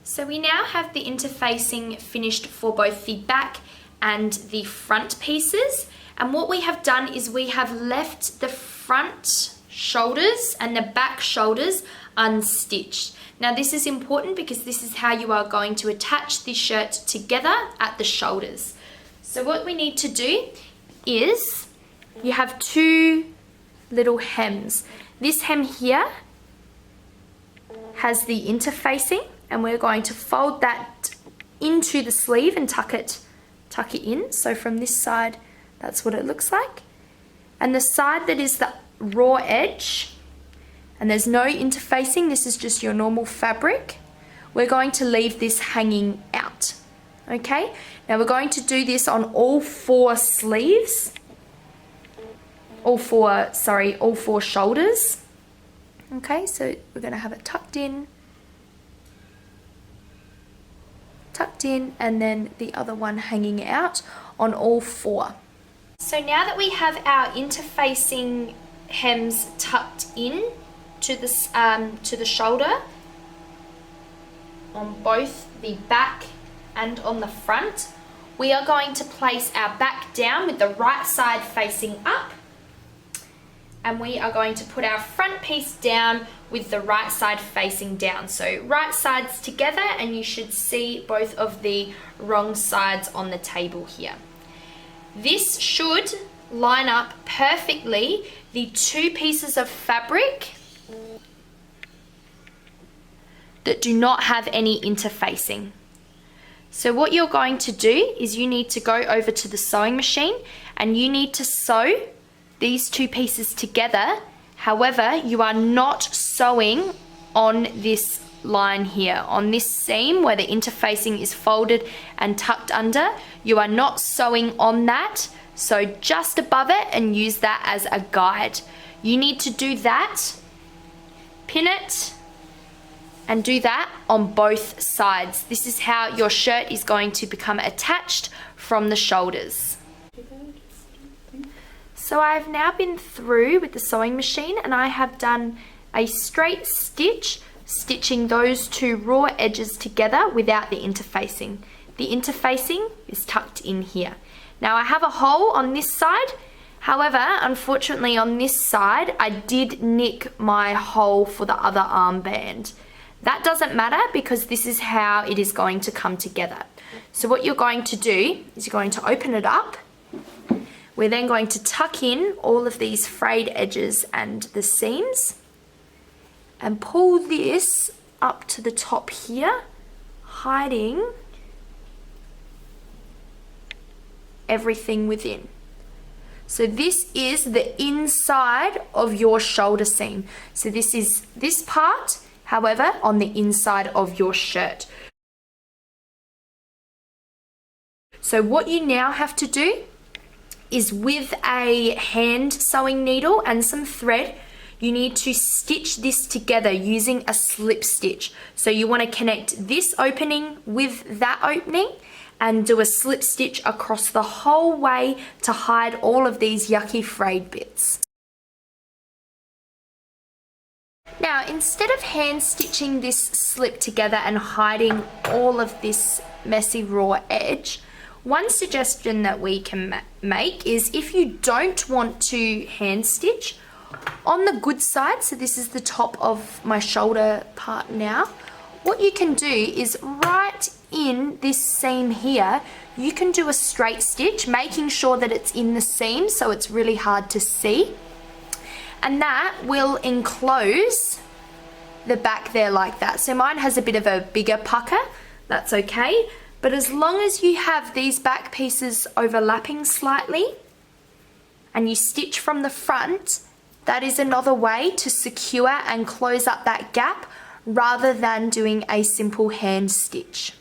So we now have the interfacing finished for both the back and the front pieces. And what we have done is we have left the front shoulders and the back shoulders unstitched. Now this is important because this is how you are going to attach the shirt together at the shoulders. So what we need to do is you have two little hems. This hem here has the interfacing, and we're going to fold that into the sleeve and tuck it in. So from this side, that's what it looks like. And the side that is the raw edge, and there's no interfacing, this is just your normal fabric, we're going to leave this hanging out. Okay, now we're going to do this on all four sleeves, all four shoulders. Okay, so we're going to have it tucked in, and then the other one hanging out on all four. So now that we have our interfacing hems tucked in to the shoulder on both the back and on the front, we are going to place our back down with the right side facing up, and we are going to put our front piece down with the right side facing down. So right sides together, and you should see both of the wrong sides on the table here. This should line up perfectly the two pieces of fabric that do not have any interfacing. So what you're going to do is you need to go over to the sewing machine and you need to sew these two pieces together. However, you are not sewing on this line here, on this seam where the interfacing is folded and tucked under. You are not sewing on that, so just above it, and use that as a guide. You need to do that, pin it, and do that on both sides. This is how your shirt is going to become attached from the shoulders. So I've now been through with the sewing machine and I have done a straight stitch, stitching those two raw edges together without the interfacing. The interfacing is tucked in here. Now I have a hole on this side. However, unfortunately on this side, I did nick my hole for the other armband. That doesn't matter because this is how it is going to come together. So what you're going to do is you're going to open it up. We're then going to tuck in all of these frayed edges and the seams and pull this up to the top here, hiding everything within. So this is the inside of your shoulder seam. So this is this part, however, on the inside of your shirt. So what you now have to do is, with a hand sewing needle and some thread, you need to stitch this together using a slip stitch. So you want to connect this opening with that opening and do a slip stitch across the whole way to hide all of these yucky frayed bits. Now, instead of hand stitching this slip together and hiding all of this messy raw edge, one suggestion that we can make is, if you don't want to hand stitch, on the good side, so this is the top of my shoulder part now, what you can do is right in this seam here, you can do a straight stitch, making sure that it's in the seam so it's really hard to see. And that will enclose the back there like that. So mine has a bit of a bigger pucker, that's okay. But as long as you have these back pieces overlapping slightly and you stitch from the front, that is another way to secure and close up that gap rather than doing a simple hand stitch.